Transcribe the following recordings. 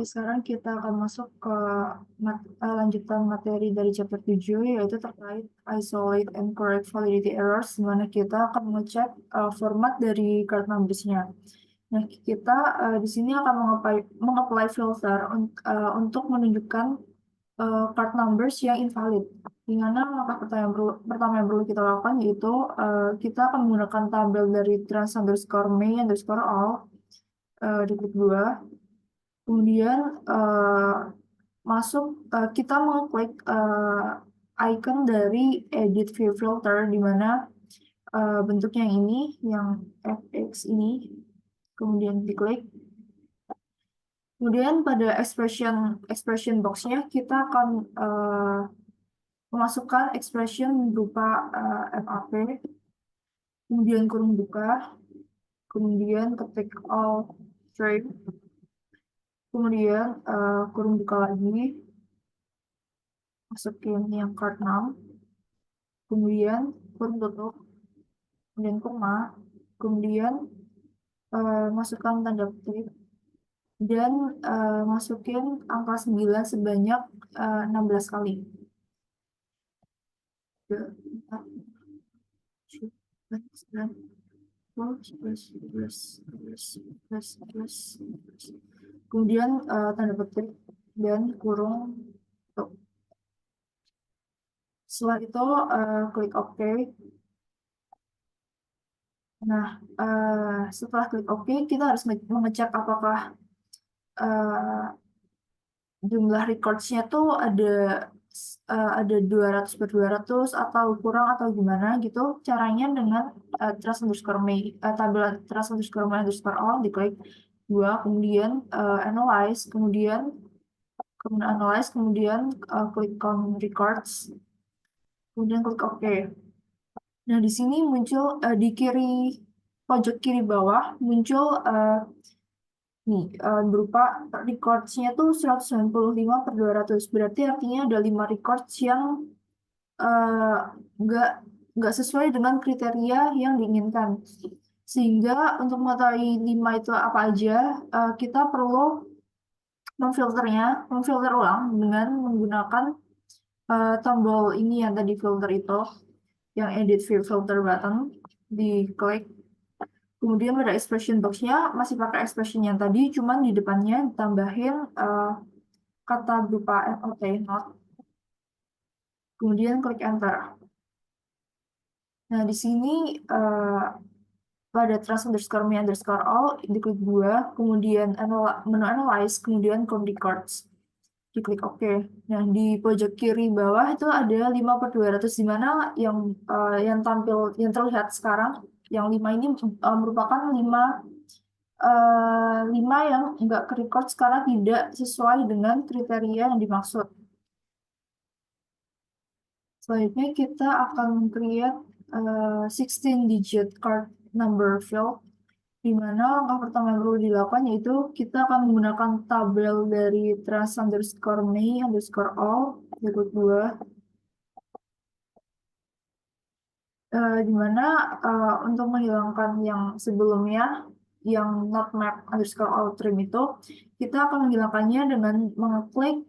sekarang kita akan masuk ke lanjutan materi dari chapter 7, yaitu terkait isolate and correct validity errors, di mana kita akan mengecek format dari card numbers-nya. Nah, kita di sini akan mengapply filter untuk menunjukkan card numbers yang invalid. Di mana langkah pertama yang perlu kita lakukan yaitu kita akan menggunakan tabel dari trans_main_all di klik 2. Kemudian kita mengklik icon dari edit view filter, di mana bentuknya yang ini, yang fx ini, kemudian diklik. Kemudian pada expression box-nya kita akan memasukkan expression berupa FAP, kemudian kurung buka, kemudian ketik all string, kemudian kurung buka lagi, masukin yang card num, kemudian kurung tutup, kemudian koma, kemudian masukkan tanda petik, dan masukin angka 9 sebanyak 16 kali. 3, 4, 9, 11. Kemudian tanda petik dan kurung tutup. Setelah itu klik OK. Nah, setelah klik OK, kita harus mengecek apakah jumlah records-nya tuh ada 200 per 200 atau kurang atau gimana gitu. Caranya dengan tabel trans_main_all diklik 2, kemudian analyze, kemudian klik count records, kemudian klik OK. Nah, di sini muncul di pojok kiri bawah muncul berupa records-nya tuh 195 per 200. Berarti artinya ada 5 records yang nggak sesuai dengan kriteria yang diinginkan. Sehingga untuk mengetahui 5 itu apa aja, kita perlu memfilter ulang dengan menggunakan tombol ini yang tadi filter itu, yang edit view filter button, diklik. Kemudian pada expression box-nya masih pakai expression yang tadi, cuman di depannya ditambahin kata berupa not. Kemudian klik enter. Nah, di sini pada trans_main_all diklik 2, kemudian menu analyze, kemudian count records, diklik OK. Nah, di pojok kiri bawah itu ada 5 per 200, di mana yang terlihat sekarang, yang 5 ini merupakan 5 yang nggak ke record karena tidak sesuai dengan kriteria yang dimaksud. Selanjutnya kita akan create 16-digit card number field, di mana langkah pertama yang perlu dilakukan yaitu kita akan menggunakan tabel dari trans_main_all berikut 2, di mana untuk menghilangkan yang sebelumnya, yang not_map_all trim itu, kita akan menghilangkannya dengan mengeklik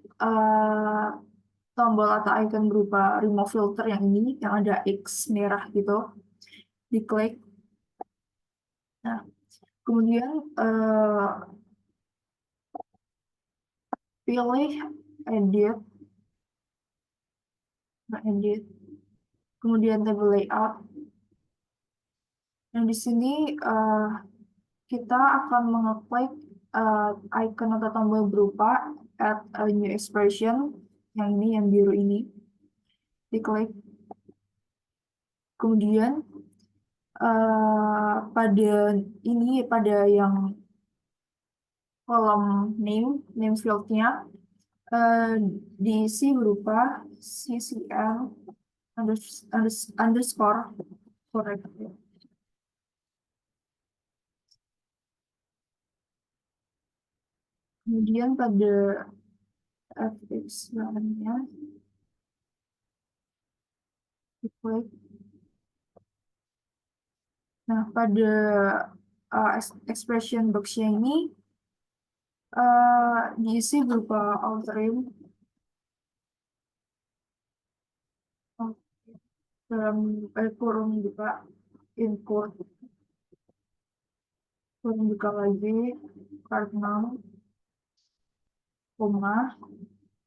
tombol atau icon berupa remove filter yang ini, yang ada X merah gitu, diklik. Nah, kemudian pilih edit, kemudian table layout. Nah, di sini kita akan mengeklik icon atau tombol berupa add a new expression, yang ini, yang biru ini, diklik. Kemudian pada yang kolom name field-nya diisi berupa ccl underscore correct. Kemudian pada fx bahannya diklik. Nah, pada expression box-nya ini diisi berupa outrim dalam kurung buka input, kurung buka lagi, kardinal, koma,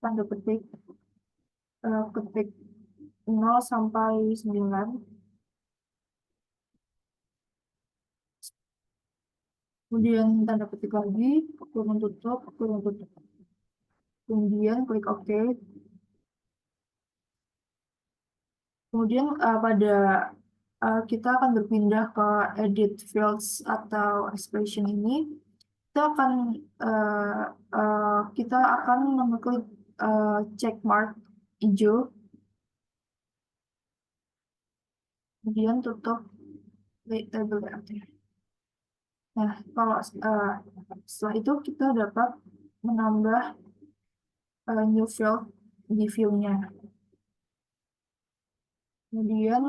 tanda petik, ketik 0 sampai 9, kemudian tanda petik lagi, kurung tutup, kemudian klik OK. Kemudian kita akan berpindah ke edit fields atau expression ini. Kita akan mengklik check mark hijau, kemudian tutup label DAT. Nah, setelah itu kita dapat menambah new field di view-nya. Kemudian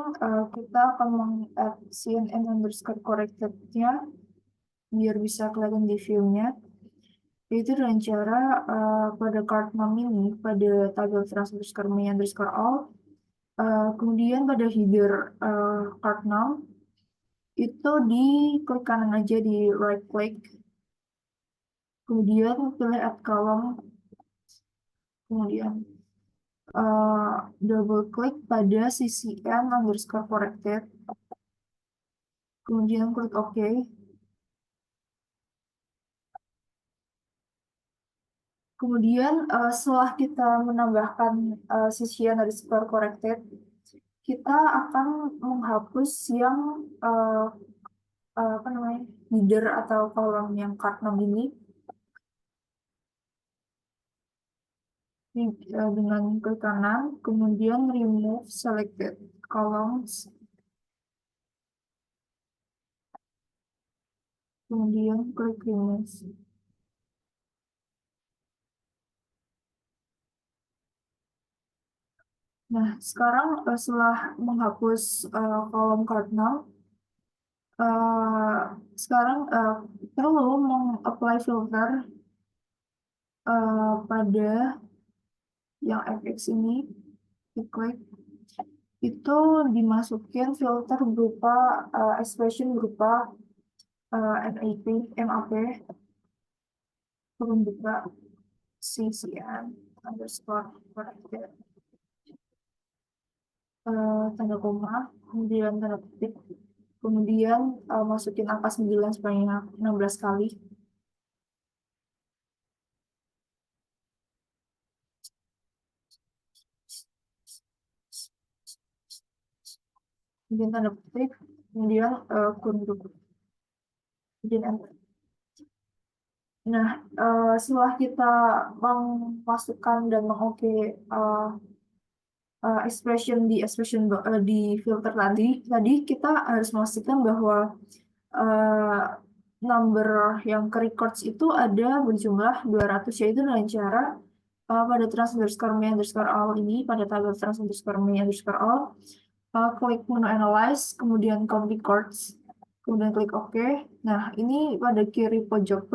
kita akan meng-add CNN_corrected-nya biar bisa kelihatan di view-nya. Itu dengan cara pada card name ini, pada tabel transfer me_all, kemudian pada header card name, itu di klik kanan aja di right click, kemudian pilih add column, kemudian double klik pada CCN_corrected, kemudian klik OK. Kemudian setelah kita menambahkan CCN_corrected, kita akan menghapus yang header atau kolom yang card name ini dengan klik kanan, kemudian remove selected columns, kemudian klik remove. Nah, sekarang setelah menghapus kolom card name, sekarang perlu meng-apply filter pada yang FX ini, diklik, itu dimasukin filter berupa expression berupa MAP, turun buka CCN_corrected, tanda koma, kemudian tanda petik, kemudian masukin angka 9 sebanyak 16 kali. Kemudian tanda petik, kemudian kurung tutup, kemudian enter. Nah, setelah kita memasukkan dan mengoke expression di filter tadi kita harus memastikan bahwa number yang ke records itu ada berjumlah 200, yaitu dengan cara pada trans_me_all ini, pada tabel trans_me_all, klik menu analyze, kemudian count records, kemudian klik OK. Nah, ini pada pojok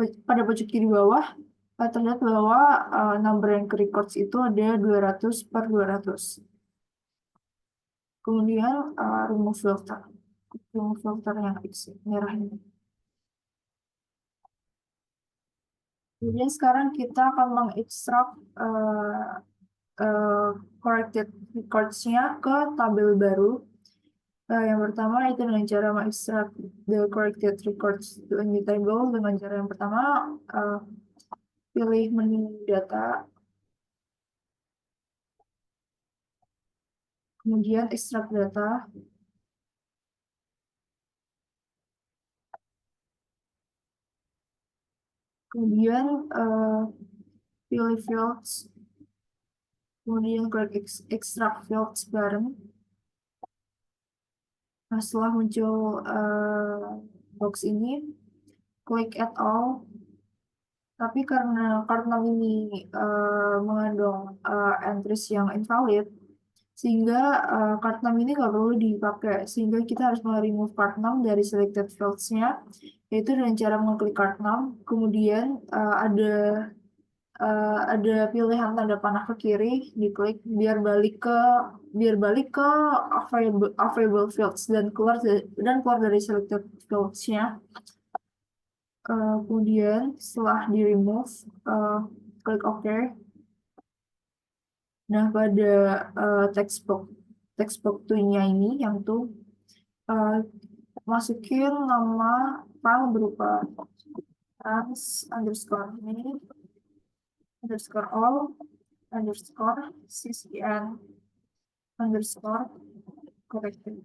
kiri bawah terlihat bahwa number yang ke records itu ada 200/200. Kemudian remove filter yang merah ini. Kemudian sekarang kita akan mengekstrak corrected records-nya ke tabel baru. Yang pertama itu dengan cara mengekstrak the corrected records to a new table. Dengan cara yang pertama, pilih menu data, kemudian ekstrak data, kemudian pilih fields, kemudian klik extract fields bareng. Nah, setelah muncul box ini, klik add all. Tapi karena ini mengandung entries yang invalid, Sehingga card name ini nggak perlu dipakai, sehingga kita harus remove card name dari selected fields-nya, yaitu dengan cara mengklik card name, kemudian ada pilihan tanda panah ke kiri, diklik biar balik ke available fields dan keluar dari selected fields-nya. Kemudian setelah di remove, klik OK. Nah, pada text box nya ini yang tuh masukin nama file berupa trans_me_ccn_corrected.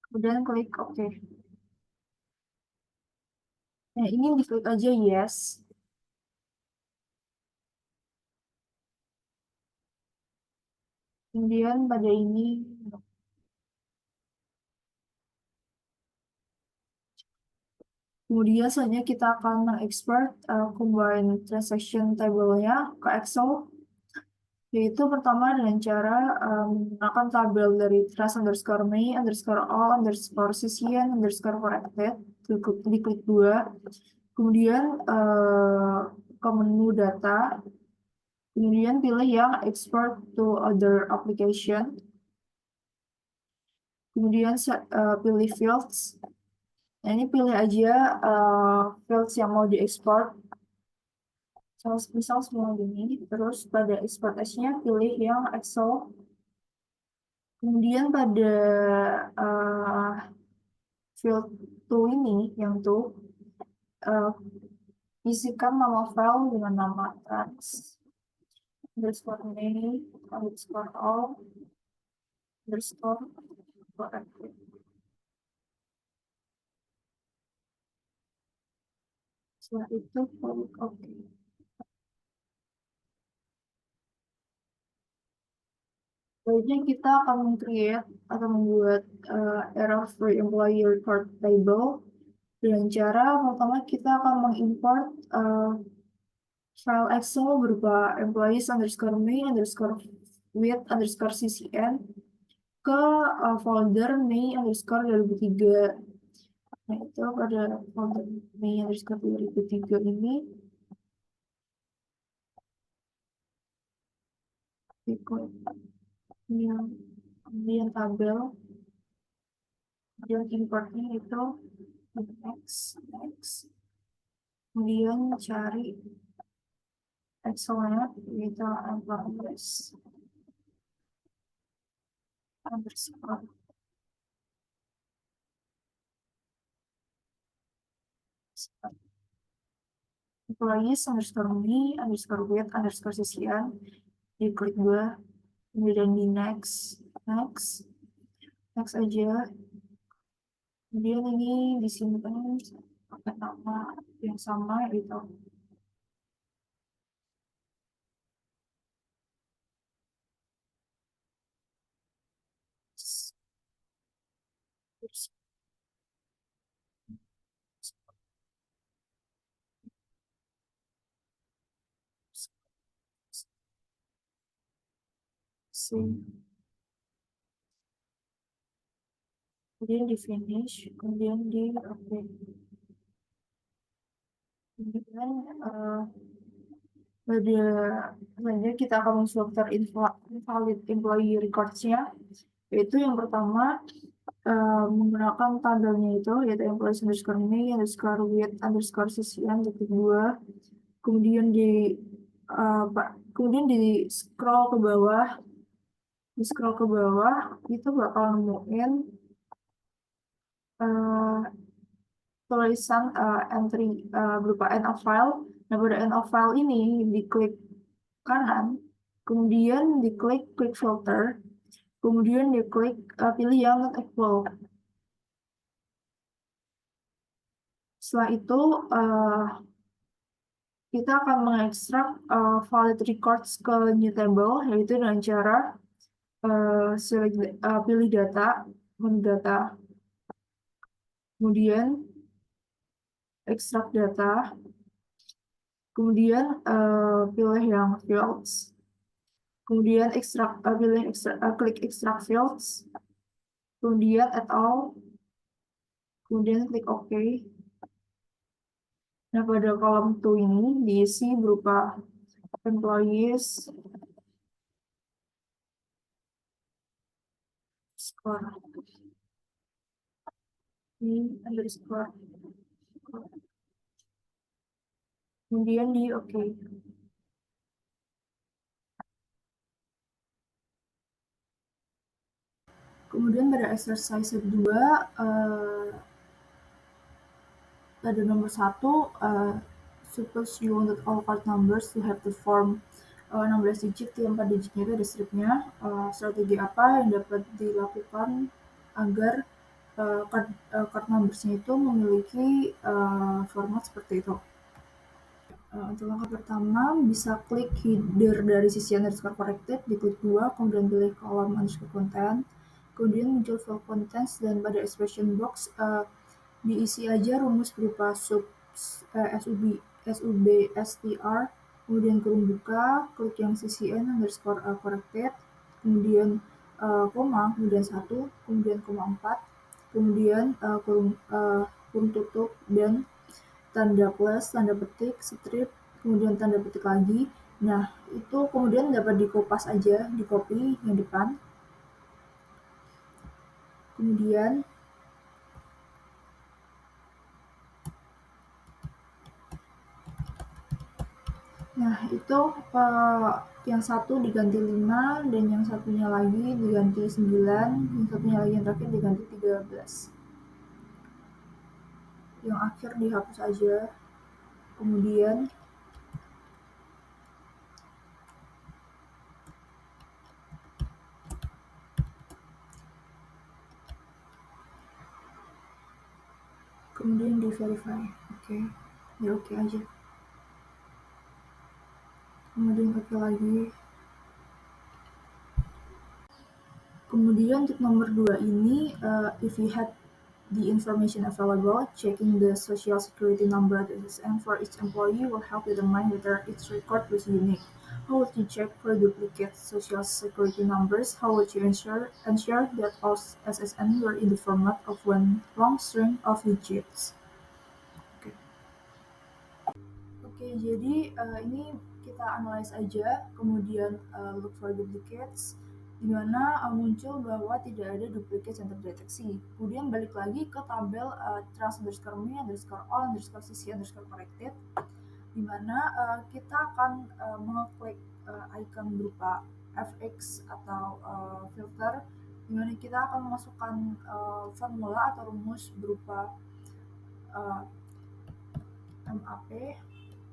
Kemudian klik OK. Nah, ini diklik aja yes. Kemudian pada ini kemudian selanjutnya kita akan mengekspor combine transaction table-nya ke Excel, yaitu pertama dengan cara menggunakan tabel dari trace_me_all_ccn_corrected, diklik 2, kemudian ke menu data, kemudian pilih yang export to other application, kemudian pilih fields. Nah, ini pilih aja fields yang mau diekspor, misal semua gini, terus pada export as-nya pilih yang Excel, kemudian pada field to ini yang tuh isikan nama file dengan nama trans_me_all_corrected. Setelah itu klik OK. Selanjutnya kita akan meng-create atau membuat error-free employee record table dengan cara pertama kita akan mengimport file Excel berupa employees_me_with_ccn ke folder Mei_2003. Nah, itu pada folder Mei_2003 ini ikut kemudian tabel, kemudian importnya itu next, kemudian cari Excel-nya, yaitu employees_me_with_ccn. Diklik 2, kemudian di next aja, kemudian ini disimpan pakai nama yang sama, yaitu kemudian di finish, kemudian di update. Kemudian selanjutnya kita akan memfilter invalid employee records-nya, yaitu yang pertama menggunakan tabelnya itu, yaitu employees_me_with_ccn, titik 2, kemudian di scroll ke bawah, itu bakal nemuin tulisan entry berupa end of file. Nah, pada end of file ini diklik kanan, kemudian diklik quick filter, kemudian diklik pilih yang not equal. Setelah itu kita akan mengekstrak valid records ke new table, yaitu dengan cara pilih data, menu data, kemudian ekstrak data, Kemudian pilih yang fields. Kemudian klik extract fields. Kemudian add all. Kemudian klik OK. Nah, pada kolom to ini diisi berupa employees, score, ini underscore. Kemudian di OK. Kemudian pada exercise 2, pada nomor 1, suppose you wanted all card numbers to have the form 16 digit, yang 4 digitnya itu ada stripnya. Strategi apa yang dapat dilakukan agar card numbersnya itu memiliki format seperti itu? Untuk langkah pertama, bisa klik header dari sisi underscore corrected, diklik 2, kemudian pilih kolom underscore content, kemudian muncul field contents, dan pada expression box diisi aja rumus berupa sub str, kemudian kurung buka, klik yang sisi n underscore corrected, kemudian koma, kemudian 1, kemudian koma 4, kemudian kurung tutup, dan tanda plus, tanda petik, strip, kemudian tanda petik lagi. Nah, itu kemudian dapat dikopas aja, di copy yang depan. Kemudian nah, itu yang satu diganti 5, dan yang satunya lagi diganti 9, yang satunya lagi yang terakhir diganti 13. Yang akhir dihapus aja. Kemudian di verify. Oke. Ya oke aja. Kemudian oke lagi. Kemudian untuk nomor 2 ini, if you had the information available, checking the social security number at SSN for each employee will help determine whether each record was unique. How would you check for duplicate social security numbers? How would you ensure that all SSN were in the format of one long string of digits? Oke, jadi ini kita analyze aja, kemudian look for duplicates, di mana muncul bahwa tidak ada duplicates yang terdeteksi. Kemudian balik lagi ke tabel trans underscore me underscore all underscore cc underscore corrected, di mana kita akan mengeklik icon berupa fx atau filter, di mana kita akan memasukkan formula atau rumus berupa map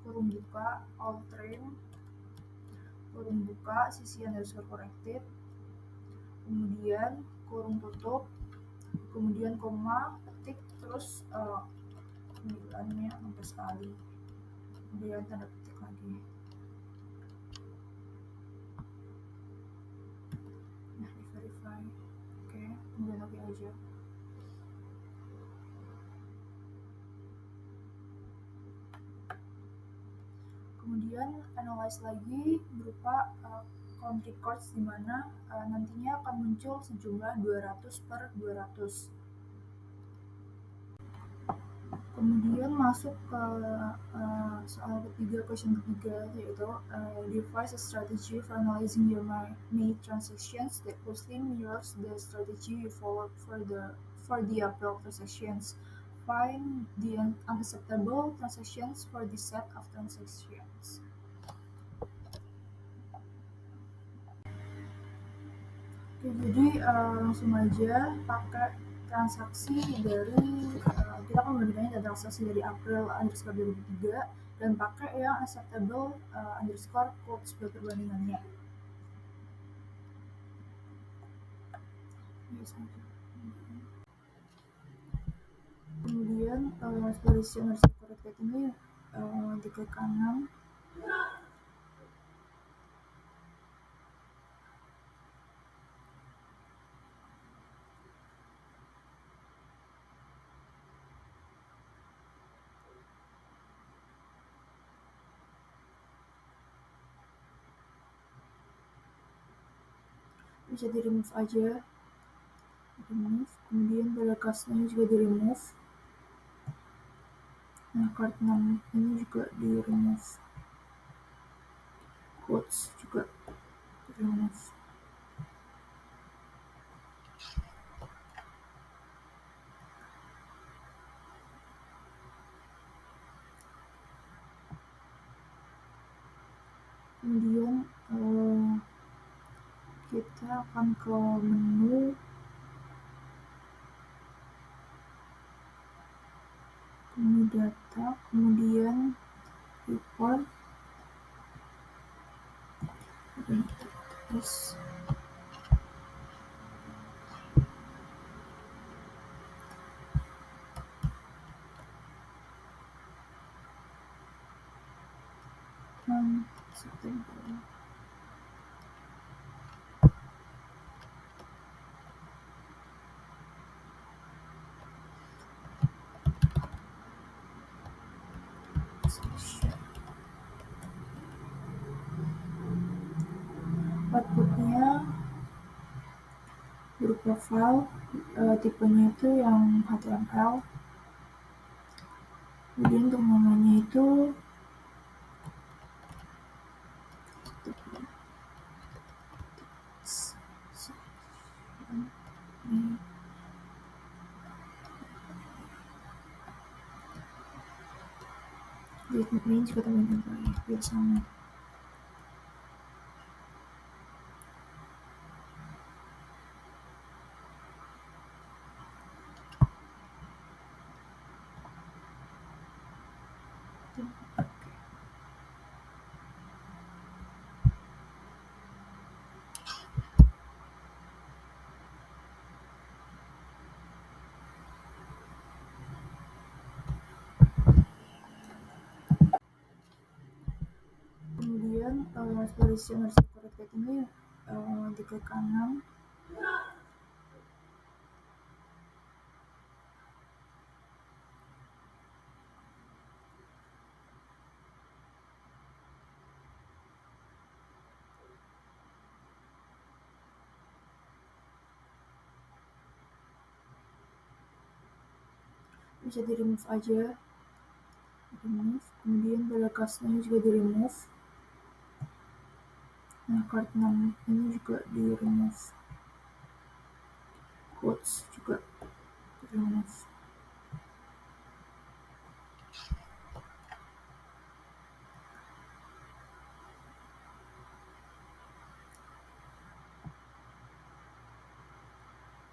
kurung buka all trim kurung buka sisi underscore corrected, kemudian kurung tutup, kemudian koma, petik, terus 9-nya sampai sekali, kemudian tanda petik lagi. Nah, di verify. Oke, kemudian oke aja. Kemudian analyze lagi berupa count records, di mana nantinya akan muncul sejumlah 200 per 200. Kemudian masuk ke soal ketiga, question ketiga, yaitu devise a strategy for analyzing your made transactions that closely mirrors the strategy you followed for the April transactions. Find the unacceptable transactions for the set of transactions. Oke, jadi langsung aja pakai transaksi dari kita akan membandingkannya dengan transaksi dari April underscore 2003 dan pakai yang acceptable underscore code sebagai perbandingannya. Kemudian solusi underscore corrected ini diklik kanan. bisa di remove aja, remove, kemudian pada castnya juga di remove. Nah, card 6 ini juga di remove, quotes juga di remove. Kemudian kita akan ke menu data, kemudian report, terus September. Outputnya berupa file, tipenya itu yang HTML. Kemudian untuk namanya itu range juga teman-teman biar sama. Kemudian solution harus corrected ini diklik kanan, bisa di remove aja, remove, kemudian pada castnya juga di remove. Nah, card 6 ini juga di remove, quotes juga di remove.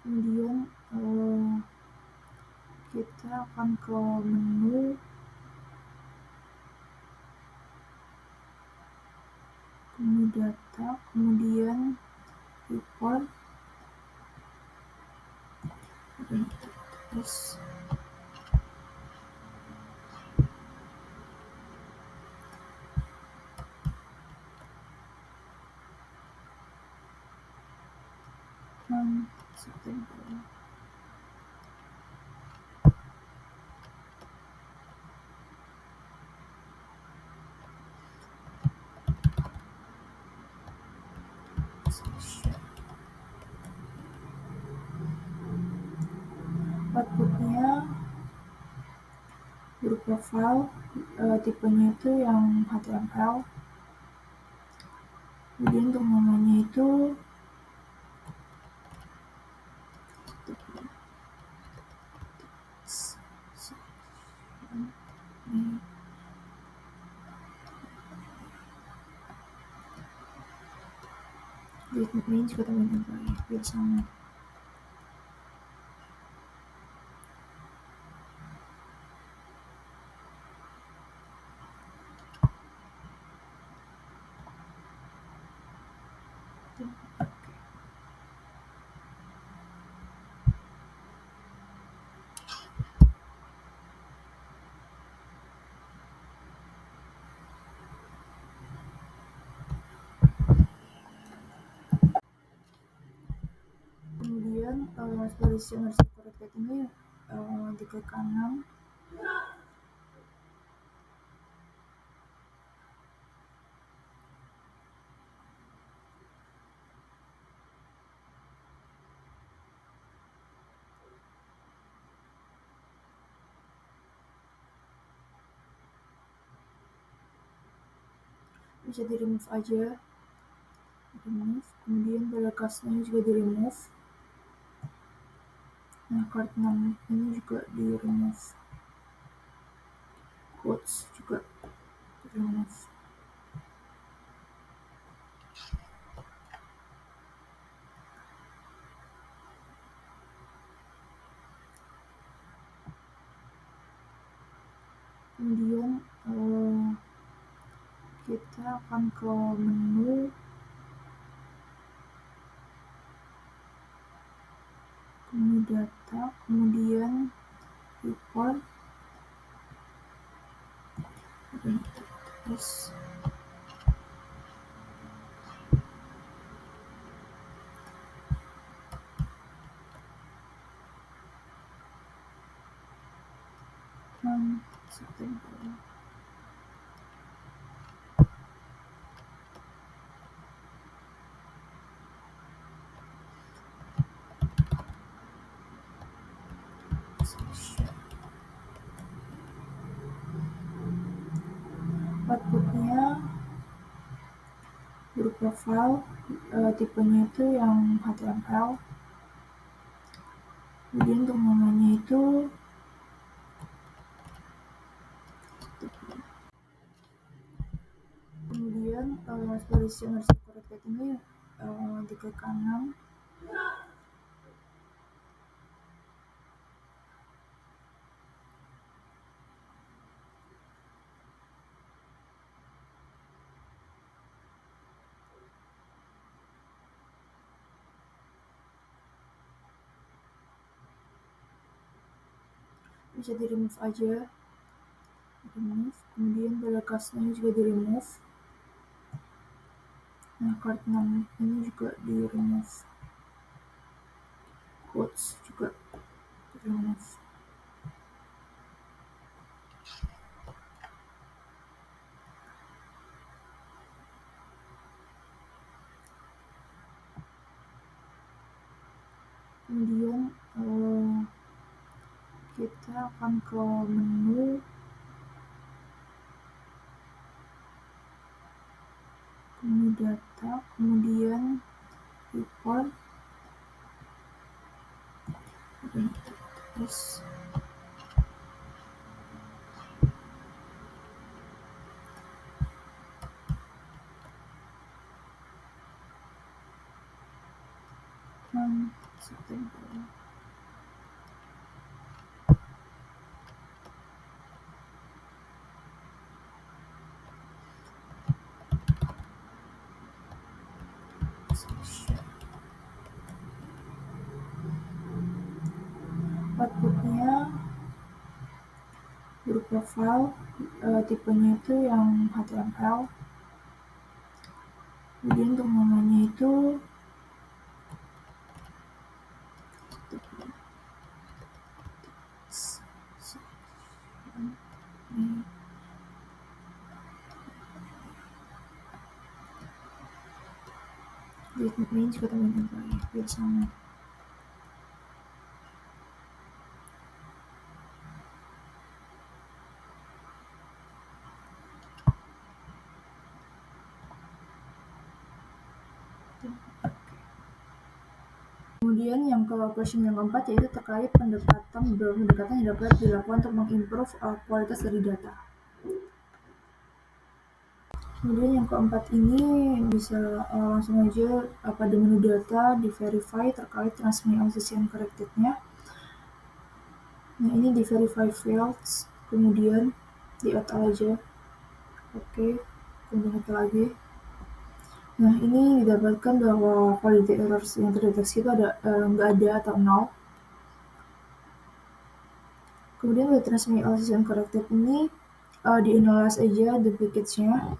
Kemudian kita akan ke menu data, kemudian report, terus September. Outputnya berupa file, tipenya itu yang HTML. Kemudian untuk namanya itu range juga teman-teman biar sama. Kemudian solution harus corrected ini diklik kanan, bisa di remove aja, remove, kemudian pada castnya juga di remove. Nah, card 6 ini juga di remove, quotes juga di remove. Kemudian kita akan ke menu data, kemudian report, terus September. Outputnya berupa file, tipenya itu yang HTML. Kemudian untuk namanya itu kemudian storage underscore corrected ini diklik kanan. Bisa di remove aja, remove, kemudian pada castnya juga di remove. Nah, card 6 ini juga di remove, quotes juga di remove. Kemudian kita akan ke menu data, kemudian report, terus September. Outputnya berupa file, tipenya itu yang HTML. Kemudian untuk namanya itu ini juga teman-teman ya, biar sama. Kemudian yang ke question yang keempat yaitu terkait pendekatan yang dapat dilakukan untuk mengimprove kualitas dari data. Kemudian yang keempat ini bisa langsung aja pada menu data di verify terkait transmission corrected-nya. Nah, ini di verify fields, kemudian di add aja. Oke, kemudian add lagi. Nah, ini didapatkan bahwa quality errors yang terdeteksi itu nggak ada atau 0. Kemudian di transmission corrected ini di-analyze aja duplicates-nya.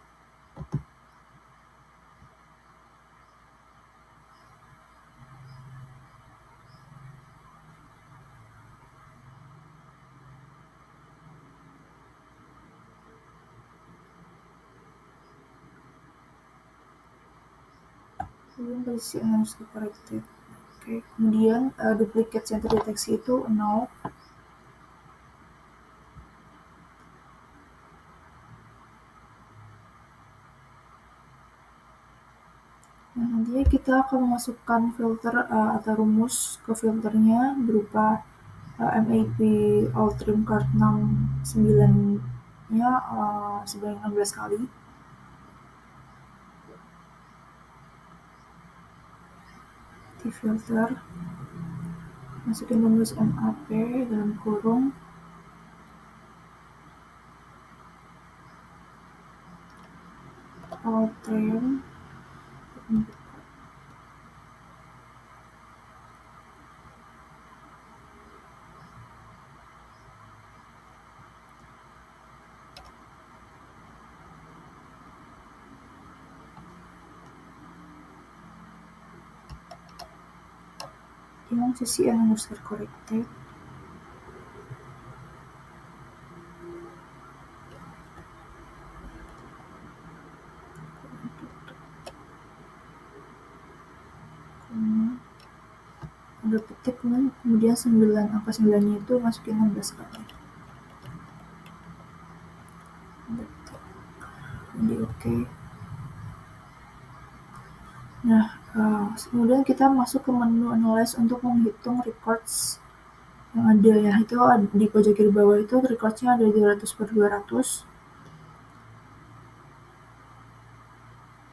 Kemudian posisi underscore corrected. Oke, kemudian duplicates yang terdeteksi itu 0. kita akan memasukkan filter atau rumus ke filternya berupa MAP Ultrim Card 69-nya sebanyak 16 kali. Di filter, masukin rumus MAP dalam kurung Ultrim yang CCN underscore corrected. Ada petik kemudian 9, angka 9-nya itu masukin 16 kali. Jadi oke. Nah, kemudian kita masuk ke menu analyze untuk menghitung records yang ada ya. Itu di pojok kiri bawah itu recordsnya ada 200/200.